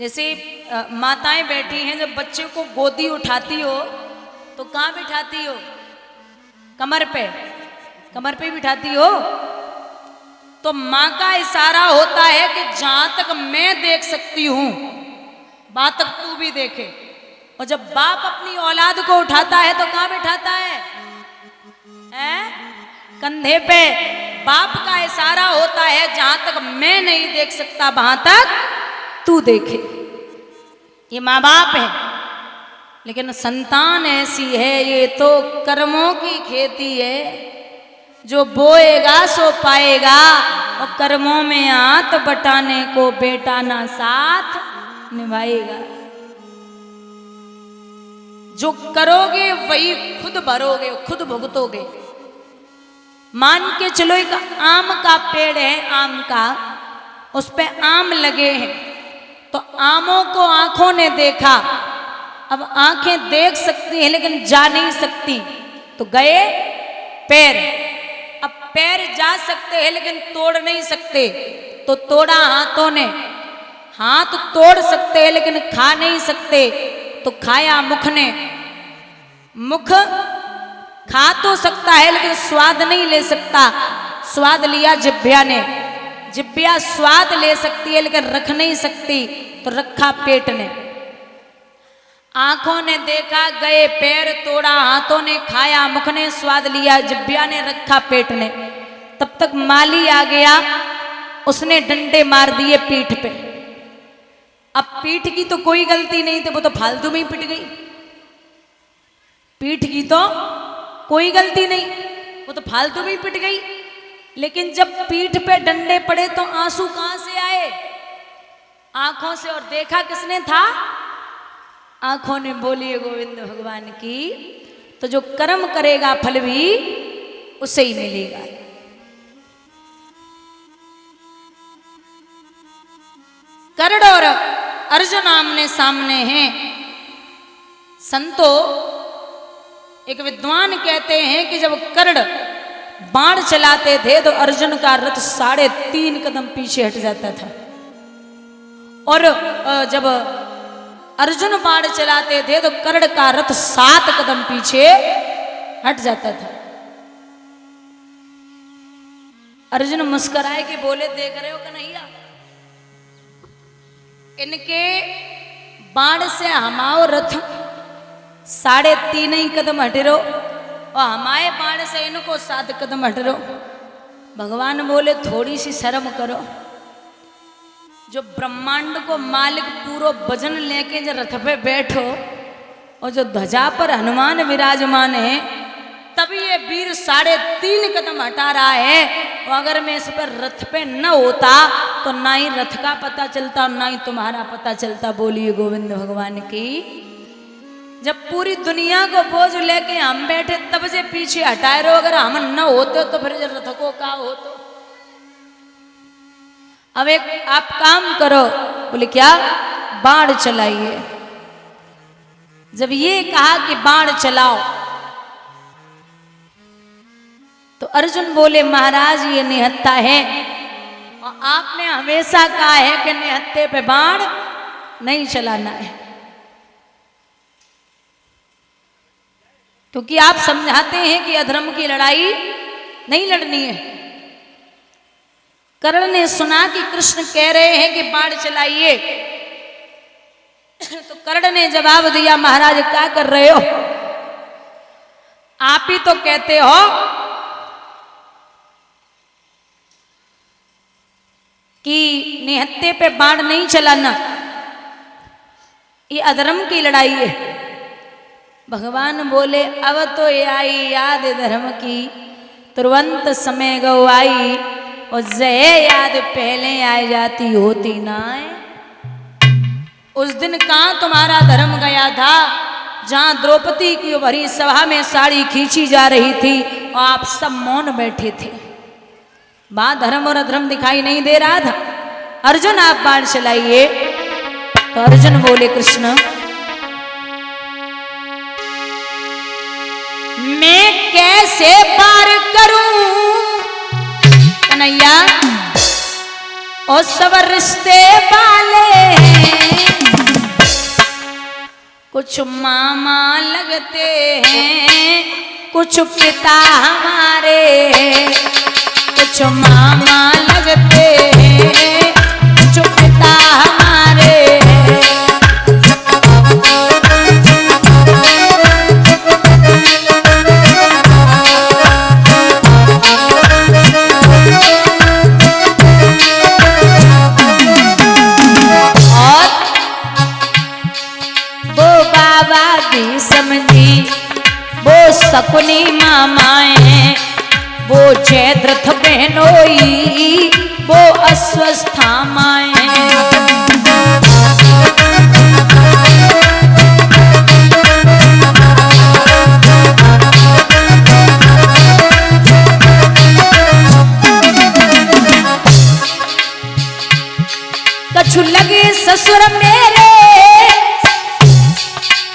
जैसे माताएं बैठी हैं, जब बच्चे को गोदी उठाती हो तो कहाँ बिठाती हो? कमर पे, कमर पे बिठाती हो। तो माँ का इशारा होता है कि जहां तक मैं देख सकती हूं वहां तक तू भी देखे। और जब बाप अपनी औलाद को उठाता है तो कहाँ बिठाता है? कंधे पे। बाप का इशारा होता है जहां तक मैं नहीं देख सकता वहां तक तू देखे। ये माँ बाप है। लेकिन संतान ऐसी है, ये तो कर्मों की खेती है। जो बोएगा सो पाएगा, और कर्मों में हाथ बटाने को बेटा ना साथ निभाएगा। जो करोगे वही खुद भरोगे, खुद भुगतोगे। मान के चलो एक आम का पेड़ है, आम का, उस पे आम लगे हैं, तो आमों को आंखों ने देखा। अब आंखें देख सकती हैं लेकिन जा नहीं सकती, तो गए पैर। अब पैर जा सकते हैं लेकिन तोड़ नहीं सकते, तो तोड़ा हाथों ने। हाथ तोड़ सकते हैं लेकिन खा नहीं सकते, तो खाया मुख ने। मुख खा तो सकता है लेकिन स्वाद नहीं ले सकता, स्वाद लिया जिह्वा ने। जिह्वा स्वाद ले सकती है लेकिन रख नहीं सकती, तो रखा पेट ने। आंखों ने देखा, गए पैर, तोड़ा हाथों ने, खाया मुख ने, स्वाद लिया जिह्वा ने, रखा पेट ने। तब तक माली आ गया, उसने डंडे मार दिए पीठ पे। अब पीठ की तो कोई गलती नहीं थी, वो तो फालतू में ही पिट गई। पीठ की तो कोई गलती नहीं, वो तो फालतू में ही पिट गई। लेकिन जब पीठ पे डंडे पड़े तो आंसू कहां से आए? आंखों से। और देखा किसने था? आंखों ने। बोलिए गोविंद भगवान की। तो जो कर्म करेगा फल भी उसे ही मिलेगा। कर्ण और अर्जुन आमने सामने हैं। संतो, एक विद्वान कहते हैं कि जब कर्ण बाण चलाते थे तो अर्जुन का रथ 3.5 कदम पीछे हट जाता था, और जब अर्जुन बाण चलाते थे तो कर्ण का रथ 7 कदम पीछे हट जाता था। अर्जुन मुस्कुराए के बोले, देख रहे हो कन्हैया, इनके बाण से हमाओ रथ 3.5 कदम हट रो, और हमारे बाण से इनको 7 कदम हट रो। भगवान बोले, थोड़ी सी शर्म करो। जो ब्रह्मांड को मालिक पूरा वजन लेके जो रथ पे बैठो, और जो ध्वजा पर हनुमान विराजमान है, तभी ये वीर 3.5 कदम हटा रहा है। और अगर मैं इस पर रथ पे न होता तो ना ही रथ का पता चलता और ना ही तुम्हारा पता चलता। बोलिए गोविंद भगवान की। जब पूरी दुनिया को बोझ लेके हम बैठे तब से पीछे हटाए रहो, अगर हम न होते तो फिर रथ को का हो तो। अब एक आप काम करो। बोले क्या? बाण चलाइए। जब ये कहा कि बाण चलाओ, तो अर्जुन बोले, महाराज ये निहत्था है, और आपने हमेशा कहा है कि निहत्थे पे बाण नहीं चलाना है। क्योंकि आप समझाते हैं कि अधर्म की लड़ाई नहीं लड़नी है। कर्ण ने सुना कि कृष्ण कह रहे हैं कि बाण चलाइए, तो कर्ण ने जवाब दिया, महाराज क्या कर रहे हो? आप ही तो कहते हो कि निहत्थे पे बाण नहीं चलाना, ये अधर्म की लड़ाई है। भगवान बोले, अब तो ये आई याद धर्म की, तुरंत समय गवाई, और जय याद पहले आ जाती होती ना है। उस दिन कहाँ तुम्हारा धर्म गया था, जहां द्रौपदी की भरी सभा में साड़ी खींची जा रही थी और आप सब मौन बैठे थे। वहां धर्म और अधर्म दिखाई नहीं दे रहा था। अर्जुन आप बाण चलाइए। तो अर्जुन बोले, कृष्ण मैं कैसे पार करूं? कन्हैया, और सब रिश्ते वाले कुछ मामा लगते हैं, कुछ पिता हमारे, कुछ मामा लगते हैं, कुछ पिता हमारे। समझी वो सकुनी मामाएं, वो जयद्रथ बहनोई, वो अस्वस्था माएं। कछु लगे ससुर मेरे,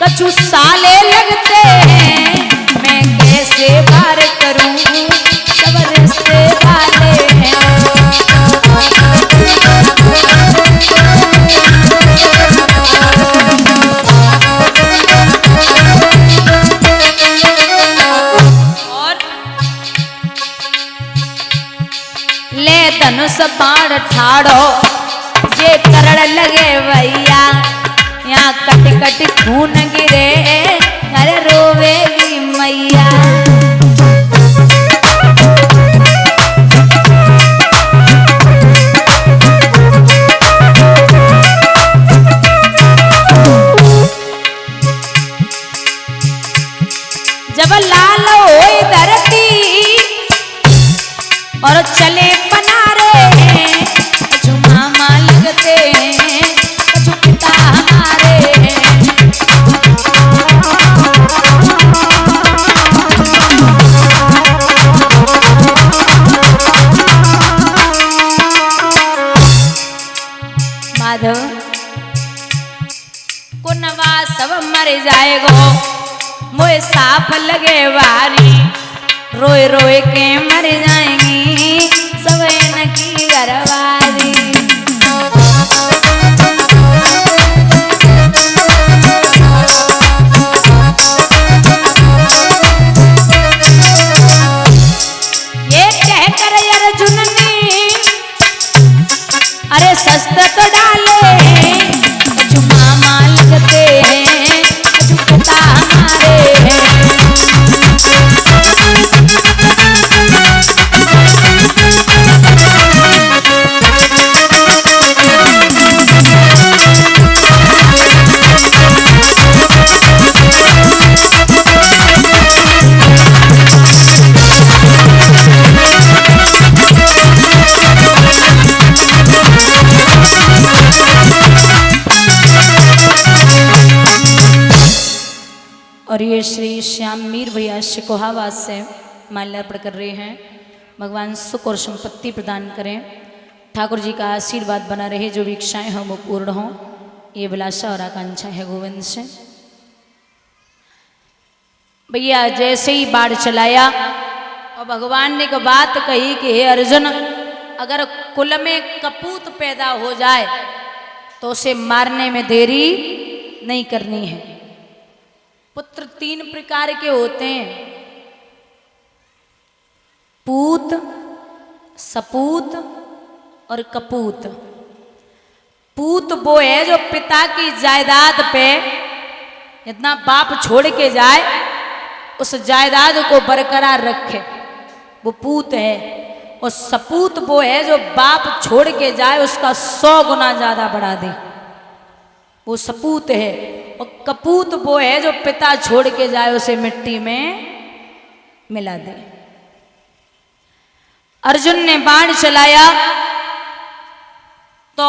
कछु साले लगते हैं, मैं कैसे बार करूं सब रिश्ते वाले हैं। और ले धनुष बाण ठाड़ो, ये करण लगे भैया, यहाँ कट कट खून गिरे, घर रोवेगी मैया। जब लाल होई धरती और चले पनारे, कुछ मामा लगते हैं, कुछ पिता हमारे। माधव को नवा सब मर जाएगो, मोए साफ लगे वारी, रोए रोए के मर जाएंगी सब इनकी घरवारी। अरे शस्त्र तो डाले, कुछ मामा लगते हैं, कुछ पिता हमारे हैं। और ये श्री श्याम मीर भैया शिकोहाबाद से माल्यार्पण कर रहे हैं। भगवान सुख और संपत्ति प्रदान करें, ठाकुर जी का आशीर्वाद बना रहे, जो भी इच्छाएं हों वो पूर्ण हों, ये अभिलाषा और आकांक्षा है गोविंद से। भैया जैसे ही बाढ़ चलाया और भगवान ने एक बात कही कि हे अर्जुन, अगर कुल में कपूत पैदा हो जाए तो उसे मारने में देरी नहीं करनी है। पुत्र तीन प्रकार के होते हैं, पूत, सपूत और कपूत। पूत वो है जो पिता की जायदाद पे जितना बाप छोड़ के जाए उस जायदाद को बरकरार रखे, वो पूत है। और सपूत वो है जो बाप छोड़ के जाए उसका 100 गुना ज्यादा बढ़ा दे, वो सपूत है। और कपूत वो है जो पिता छोड़ के जाए उसे मिट्टी में मिला दे। अर्जुन ने बाण चलाया तो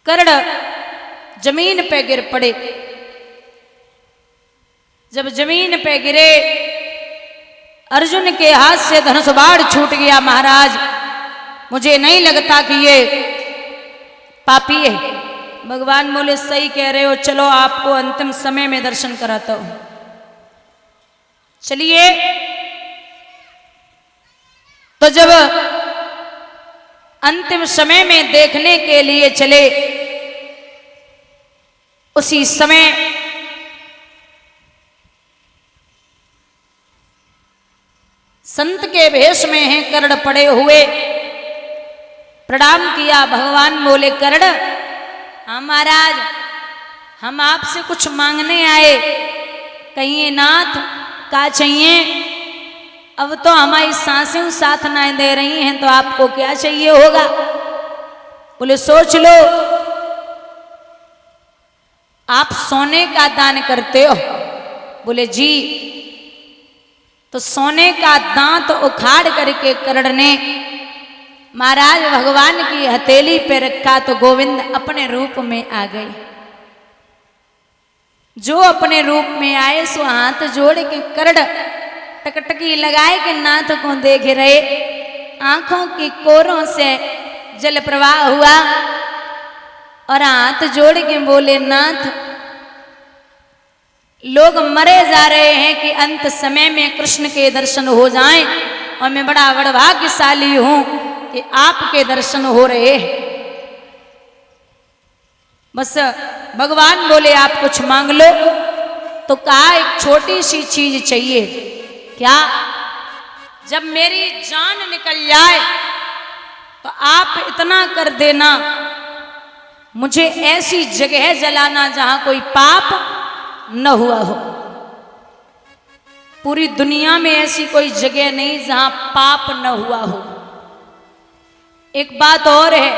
कर्ण जमीन पे गिर पड़े। जब जमीन पे गिरे, अर्जुन के हाथ से धनुष बाण छूट गया। महाराज, मुझे नहीं लगता कि ये पापी है। भगवान बोले सही कह रहे हो, चलो आपको अंतिम समय में दर्शन कराता हूं। चलिए। तो जब अंतिम समय में देखने के लिए चले। उसी समय संत के भेष में हैं कर्ण पड़े हुए। प्रणाम किया। भगवान बोले, कर्ण, हाँ महाराज, हम आपसे कुछ मांगने आए। कहिए नाथ, क्या चाहिए? अब तो हमारी सांसें साथ ना दे रही हैं, तो आपको क्या चाहिए होगा? बोले, सोच लो। आप सोने का दान करते हो? बोले, जी। तो सोने का दांत उखाड़ करके कर्ण ने महाराज भगवान की हथेली पे रखा, तो गोविंद अपने रूप में आ गए। जो अपने रूप में आए सो हाथ जोड़ के कर्ण टकटकी लगाए के नाथ को देख रहे। आंखों की कोरों से जल प्रवाह हुआ और हाथ जोड़ के बोले, नाथ, लोग मरे जा रहे हैं कि अंत समय में कृष्ण के दर्शन हो जाएं, और मैं बड़ा भाग्यशाली हूं कि आपके दर्शन हो रहे हैं। बस भगवान बोले, आप कुछ मांग लो। तो कहा, एक छोटी सी चीज चाहिए। क्या? जब मेरी जान निकल जाए तो आप इतना कर देना, मुझे ऐसी जगह जलाना जहां कोई पाप न हुआ हो। पूरी दुनिया में ऐसी कोई जगह नहीं जहां पाप न हुआ हो। एक बात और है,